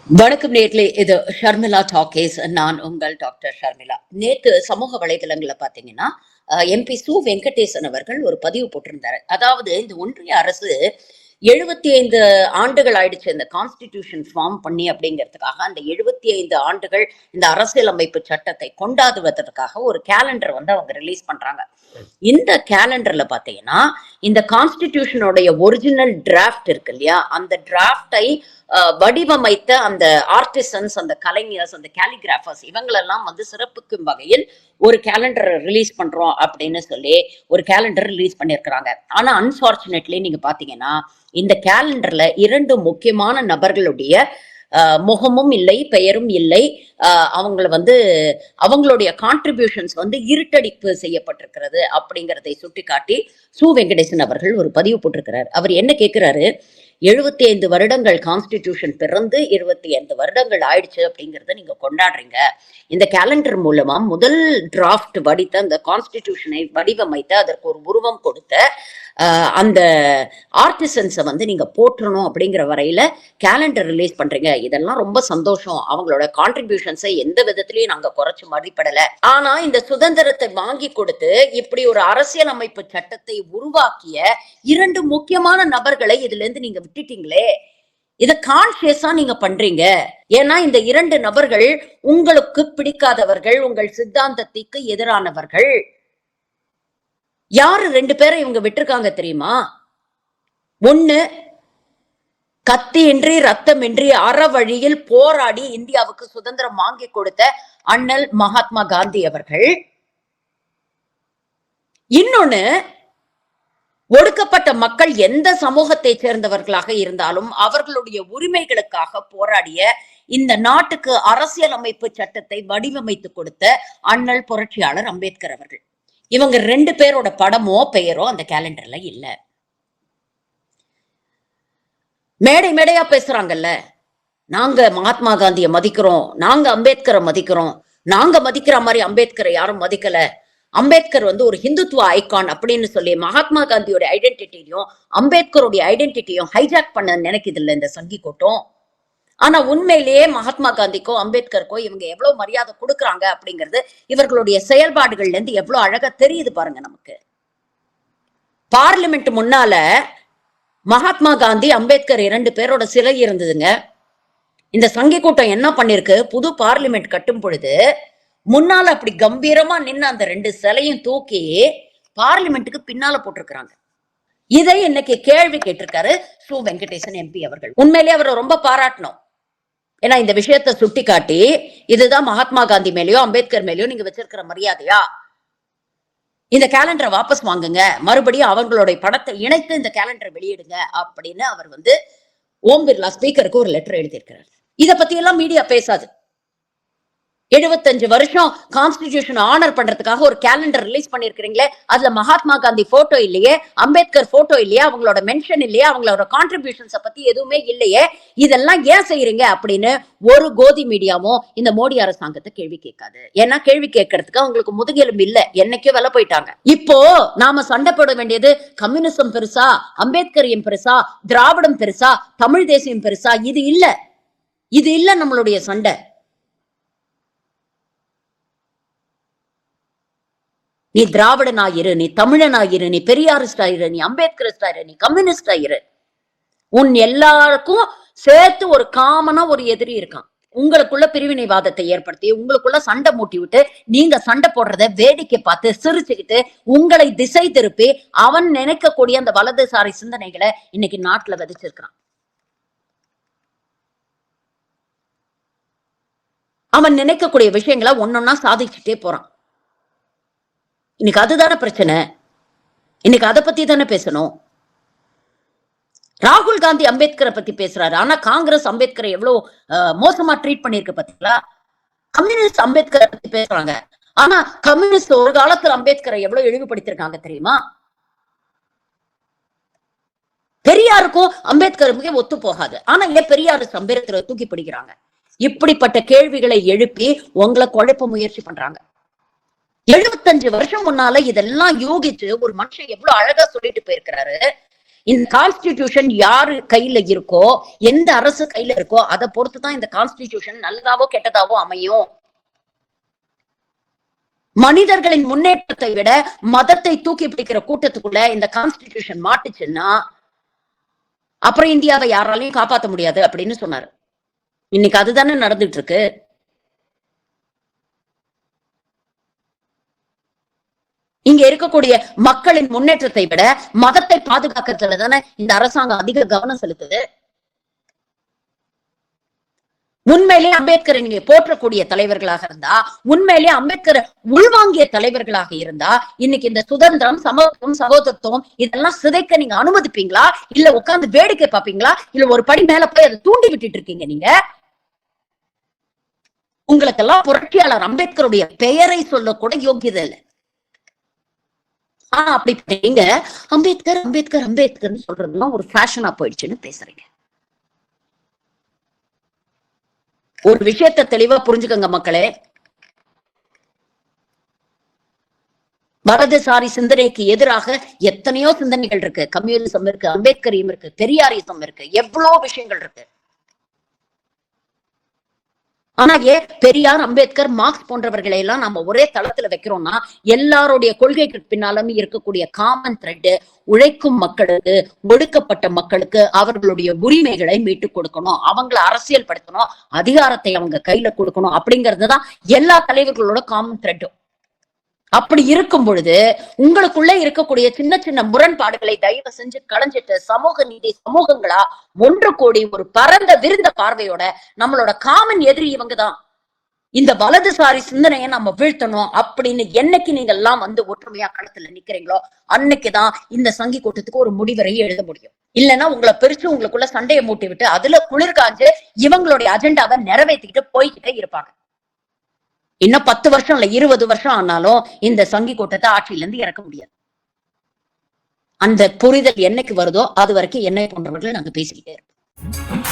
வணக்கம் நேர்களே, இது ஷர்மிளா டாக்கேஸ். நான் உங்கள் டாக்டர் ஷர்மிளா. நேத்து சமூக வலைதளங்களை பார்த்தீங்கன்னா, எம்பி சு வெங்கடேசன் அவர்கள் ஒரு பதிவு போட்டிருந்தாரு. அதாவது இந்த ஒன்றிய அரசு 75 ஆண்டுகள் ஆயிடுச்சு இந்த கான்ஸ்டிடியூஷன் ஃபார்ம் பண்ணி அப்படிங்கிறதுக்காக. அந்த 75 ஆண்டுகள் இந்த அரசியலமைப்பு சட்டத்தை கொண்டாடுவதற்காக ஒரு கேலண்டர் வந்து அவங்க ரிலீஸ் பண்றாங்க. இந்த கேலண்டர்ல பாத்தீங்கன்னா, இந்த கான்ஸ்டிடியூஷனுடைய ஒரிஜினல் டிராஃப்ட் இருக்கு இல்லையா, அந்த டிராஃப்டை வடிவமைத்த அந்த ஆர்டிசன்ஸ், அந்த கலைஞர்ஸ், அந்த கேலிகிராஃபர்ஸ் இவங்களெல்லாம் வந்து சிறப்புக்கும் வகையில் ஒரு கேலண்டர் ரிலீஸ் பண்றோம் அப்படின்னு சொல்லி ஒரு கேலண்டர் ரிலீஸ் பண்ணியிருக்கிறாங்க. ஆனா அன்பார்ச்சுனேட்லி நீங்க பாத்தீங்கன்னா, இந்த கேலண்டர்ல 2 முக்கியமான நபர்களுடைய முகமும் இல்லை, பெயரும் இல்லை. அவங்கள வந்து அவங்களுடைய கான்ட்ரிபியூஷன்ஸ் வந்து இருட்டடிப்பு செய்யப்பட்டிருக்கிறது அப்படிங்கிறதை சுட்டிக்காட்டி சு வெங்கடேசன் அவர்கள் ஒரு பதிவு போட்டிருக்கிறார். அவர் என்ன கேட்கிறாரு, 75 வருடங்கள் கான்ஸ்டிடியூஷன் பிறந்து 25 வருடங்கள் ஆயிடுச்சு அப்படிங்கிறத நீங்க கொண்டாடுறீங்க. இந்த கேலண்டர் மூலமா முதல் டிராஃப்ட் வடித்த அந்த கான்ஸ்டிடியூஷனை வடிவமைத்த, அதற்கு ஒரு உருவம் கொடுத்த அந்த ஆர்டிசன்ஸை வந்து நீங்க போற்றணும் அப்படிங்கிற வரையில கேலண்டர் ரிலீஸ் பண்றீங்க. இதெல்லாம் ரொம்ப சந்தோஷம். அவங்களோட கான்ட்ரிபியூஷன்ஸை எந்த விதத்திலையும் நாங்க குறைச்சு மதிப்பிடல. ஆனா இந்த சுதந்திரத்தை வாங்கி கொடுத்து இப்படி ஒரு அரசியல் அமைப்பு சட்டத்தை உருவாக்கிய 2 முக்கியமான நபர்களை இதுல இருந்து நீங்க விட்டுட்டீங்களே. இத கான்சியஸா நீங்க பண்றீங்க. ஏன்னா இந்த 2 நபர்கள் உங்களுக்கு பிடிக்காதவர்கள், உங்கள் சித்தாந்தத்திற்கு எதிரானவர்கள். யாரு 2 பேரை இவங்க விட்டுருக்காங்க தெரியுமா? ஒண்ணு, கத்தியின்றி ரத்தமின்றி அறவழியில் போராடி இந்தியாவுக்கு சுதந்திரம் வாங்கி கொடுத்த அண்ணல் மகாத்மா காந்தி அவர்கள். இன்னொன்னு, ஒடுக்கப்பட்ட மக்கள் எந்த சமூகத்தை சேர்ந்தவர்களாக இருந்தாலும் அவர்களுடைய உரிமைகளுக்காக போராடிய, இந்த நாட்டுக்கு அரசியல் அமைப்பு சட்டத்தை வடிவமைத்து கொடுத்த அண்ணல் புரட்சியாளர் அம்பேத்கர் அவர்கள். இவங்க 2 பேரோட படமோ பெயரோ அந்த கேலண்டர்ல இல்ல. மேடை மேடையா பேசுறாங்கல்ல, நாங்க மகாத்மா காந்தியை மதிக்கிறோம், நாங்க அம்பேத்கரை மதிக்கிறோம், நாங்க மதிக்கிற மாதிரி அம்பேத்கரை யாரும் மதிக்கல, அம்பேத்கர் வந்து ஒரு ஹிந்துத்துவ ஐகான் அப்படின்னு சொல்லி மகாத்மா காந்தியோட ஐடென்டிட்டியும் அம்பேத்கருடைய ஐடென்டிட்டியும் ஹைஜாக் பண்ண நினைக்குது இல்ல இந்த சங்கி கூட்டம். ஆனா உண்மையிலேயே மகாத்மா காந்திக்கோ அம்பேத்கருக்கோ இவங்க எவ்வளவு மரியாதை கொடுக்குறாங்க அப்படிங்கிறது இவர்களுடைய செயல்பாடுகள்ல இருந்து எவ்வளவு அழகா தெரியுது பாருங்க நமக்கு. பார்லிமெண்ட் முன்னால மகாத்மா காந்தி, அம்பேத்கர் 2 பேரோட சிலை இருந்ததுங்க. இந்த சங்கி கூட்டம் என்ன பண்ணிருக்கு, புது பார்லிமெண்ட் கட்டும் பொழுது முன்னால அப்படி கம்பீரமா நின்று அந்த 2 சிலையும் தூக்கி பார்லிமெண்ட்டுக்கு பின்னால போட்டிருக்கிறாங்க. இதை இன்னைக்கு கேள்வி கேட்டிருக்காரு சு வெங்கடேசன் எம்பி அவர்கள். உண்மையிலேயே அவரை ரொம்ப பாராட்டணும். ஏன்னா இந்த விஷயத்தை சுட்டி காட்டி, இதுதான் மகாத்மா காந்தி மேலேயோ அம்பேத்கர் மேலேயோ நீங்க வச்சிருக்கிற மரியாதையா, இந்த கேலண்டரை வாபஸ் வாங்குங்க, மறுபடியும் அவங்களுடைய படத்தை இணைத்து இந்த கேலண்டரை வெளியிடுங்க அப்படின்னு அவர் வந்து ஓம் பிர்லா ஸ்பீக்கருக்கு ஒரு லெட்டர் எழுதியிருக்கிறார். இத பத்தி எல்லாம் மீடியா பேசாது. 75 வருஷம் கான்ஸ்டிடியூஷன் ஆனர் பண்றதுக்காக ஒரு கேலண்டர் ரிலீஸ் பண்ணிருக்கீங்களே, அதுல மகாத்மா காந்தி போட்டோ இல்லையே, அம்பேத்கர் போட்டோ இல்லையே, அவங்களோட மென்ஷன் இல்லையே, அவங்களோட கான்ட்ரிபியூஷன்ஸை பத்தி எதுவுமே இல்லையே, இதெல்லாம் ஏன் செய்யறீங்க அப்படின்னு ஒரு கோதி மீடியாவும் இந்த மோடி அரசாங்கத்தை கேள்வி கேட்காது. ஏன்னா கேள்வி கேட்கறதுக்கு அவங்களுக்கு முதுகெலும்பு இல்ல, என்னைக்கோ வெல போயிட்டாங்க. இப்போ நாம சண்டை போட வேண்டியது கம்யூனிசம் பெருசா, அம்பேத்கரியம் பெருசா, திராவிடம் பெருசா, தமிழ் தேசியம் பெருசா, இது இல்ல நம்மளுடைய சண்டை. நீ திராவிடனாயிரு, நீ தமிழனாயிரு, நீ பெரியாரிஸ்டாயிரு, நீ அம்பேத்கரிஸ்டாயிரு, நீ கம்யூனிஸ்டாயிரு. உன் எல்லாருக்கும் சேர்த்து ஒரு காமனா ஒரு எதிரி இருக்கான். உங்களுக்குள்ள பிரிவினைவாதத்தை ஏற்படுத்தி, உங்களுக்குள்ள சண்டை மூட்டி விட்டு, நீங்க சண்டை போடுறத வேடிக்கை பார்த்து சிரிச்சுக்கிட்டு உங்களை திசை திருப்பி அவன் நினைக்கக்கூடிய அந்த வலதுசாரி சிந்தனைகளை இன்னைக்கு நாட்டுல விதைச்சிருக்கிறான். அவன் நினைக்கக்கூடிய விஷயங்களை ஒன்னொன்னா சாதிச்சுட்டே போறான். இன்னைக்கு அதுதானே பிரச்சனை. இன்னைக்கு அதை பத்தி தானே பேசணும். ராகுல் காந்தி அம்பேத்கரை பத்தி பேசுறாரு, ஆனா காங்கிரஸ் அம்பேத்கரை எவ்வளவு மோசமா ட்ரீட் பண்ணிருக்கு பாத்தீங்களா. கம்யூனிஸ்ட் அம்பேத்கரை பத்தி பேசுறாங்க, ஆனா கம்யூனிஸ்ட் ஒரு காலத்துல அம்பேத்கரை எவ்வளவு இழிவுபடுத்திருக்காங்க தெரியுமா. பெரியாருக்கும் அம்பேத்கருக்கும் ஒத்து போகாது, ஆனா ஏன் பெரியாரு அம்பேத்கரை தூக்கி பிடிக்கிறாங்க. இப்படிப்பட்ட கேள்விகளை எழுப்பி உங்களை குழப்ப முயற்சி பண்றாங்க. 75 வருஷம் முன்னால இதெல்லாம் யோகிச்சு ஒரு மனுஷன் எவ்வளவு அழகா சொல்லிட்டு போயிருக்கிறாரு. இந்த கான்ஸ்டிடியூஷன் யாரு கையில இருக்கோ, எந்த அரசு கையில இருக்கோ அதை பொறுத்துதான் இந்த கான்ஸ்டிடியூஷன் நல்லதாவோ கெட்டதாவோ அமையும். மனிதர்களின் முன்னேற்றத்தை விட மதத்தை தூக்கி பிடிக்கிற கூட்டத்துக்குள்ள இந்த கான்ஸ்டிடியூஷன் மாட்டுச்சுன்னா அப்புறம் இந்தியாவை யாராலையும் காப்பாற்ற முடியாது அப்படின்னு சொன்னாரு. இன்னைக்கு அதுதானே நடந்துட்டு இருக்கு. இங்க இருக்கக்கூடிய மக்களின் முன்னேற்றத்தை விட மதத்தை பாதுகாக்கிறதுல தானே இந்த அரசாங்கம் அதிக கவனம் செலுத்துது. உண்மையிலேயே அம்பேத்கரை நீங்க போற்றக்கூடிய தலைவர்களாக இருந்தா, உண்மையிலேயே அம்பேத்கரை உள்வாங்கிய தலைவர்களாக இருந்தா, இன்னைக்கு இந்த சுதந்திரம், சமத்துவம், சகோதரத்துவம் இதெல்லாம் சிதைக்க நீங்க அனுமதிப்பீங்களா? இல்ல உட்கார்ந்து வேடிக்கை பார்ப்பீங்களா? இல்ல ஒரு படி மேல போய் அதை தூண்டி விட்டுட்டு இருக்கீங்க நீங்க? உங்களுக்கெல்லாம் புரட்சியாளர் அம்பேத்கருடைய பெயரை சொல்ல கூட யோகியதை இல்லை. அப்படி நீங்க அம்பேத்கர் அம்பேத்கர் அம்பேத்கர்னு சொல்றதுலாம் ஒரு ஃபேஷனா போயிடுச்சுன்னு பேசுறீங்க. ஒரு விஷயத்தை தெளிவா புரிஞ்சுக்கங்க மக்களே. வலதுசாரி சிந்தனைக்கு எதிராக எத்தனையோ சிந்தனைகள் இருக்கு. கம்யூனிசம் இருக்கு, அம்பேத்கரியம் இருக்கு, பெரியாரிசம் இருக்கு, எவ்வளவு விஷயங்கள் இருக்கு. ஆனா ஏன் பெரியார், அம்பேத்கர், மார்க்ஸ் போன்றவர்களை எல்லாம் நம்ம ஒரே தளத்துல வைக்கிறோம்னா, எல்லாருடைய கொள்கைக்கு பின்னாலுமே இருக்கக்கூடிய காமன் த்ரெட் உழைக்கும் மக்களுக்கு, ஒடுக்கப்பட்ட மக்களுக்கு அவர்களுடைய உரிமைகளை மீட்டுக் கொடுக்கணும், அவங்களை அரசியல் படுத்தணும், அதிகாரத்தை அவங்க கையில கொடுக்கணும் அப்படிங்கிறதுதான் எல்லா தலைவர்களோட காமன் த்ரெட்டும். அப்படி இருக்கும் பொழுது உங்களுக்குள்ள இருக்கக்கூடிய சின்ன சின்ன முரண்பாடுகளை தயவு செஞ்சு களைஞ்சிட்டு சமூக நீதி சமூகங்களா ஒன்று கூடி ஒரு பரந்த விருந்த பார்வையோட நம்மளோட காமன் எதிரி இவங்கதான், இந்த வலதுசாரி சிந்தனையை நம்ம வீழ்த்தணும் அப்படின்னு என்னைக்கு நீங்க எல்லாம் வந்து ஒற்றுமையா களத்துல நிக்கிறீங்களோ அன்னைக்குதான் இந்த சங்கி கூட்டத்துக்கு ஒரு முடிவரையை எழுத முடியும். இல்லைன்னா உங்களை பிரிச்சு உங்களுக்குள்ள சண்டையை மூட்டி விட்டு அதுல குளிர்காஞ்சு இவங்களுடைய அஜெண்டாவை நிறைவேற்றிக்கிட்டு போய்கிட்டே இருப்பாங்க. இன்னும் 10 வருஷம் இல்ல 20 வருஷம் ஆனாலும் இந்த சங்கி கூட்டத்தை ஆட்சியில இருந்து இறக்க முடியாது. அந்த புரிதல் என்னைக்கு வருதோ அது வரைக்கும் என்னை போன்றவர்கள் நாங்க பேசிக்கிட்டே இருப்போம்.